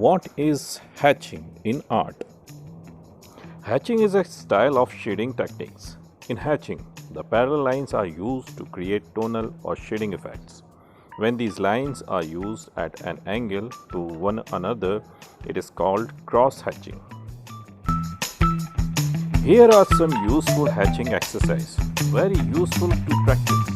What is hatching in art? Hatching is a style of shading techniques. In hatching, the parallel lines are used to create tonal or shading effects. When these lines are used at an angle to one another, it is called cross-hatching. Here are some useful hatching exercises, very useful to practice.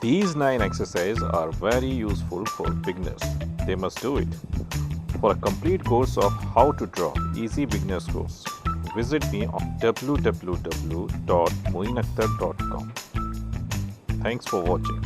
These 9 exercises are very useful for beginners. They must do it. For a complete course of how to draw easy beginners course, visit me on www.mueenakhtar.com. Thanks for watching.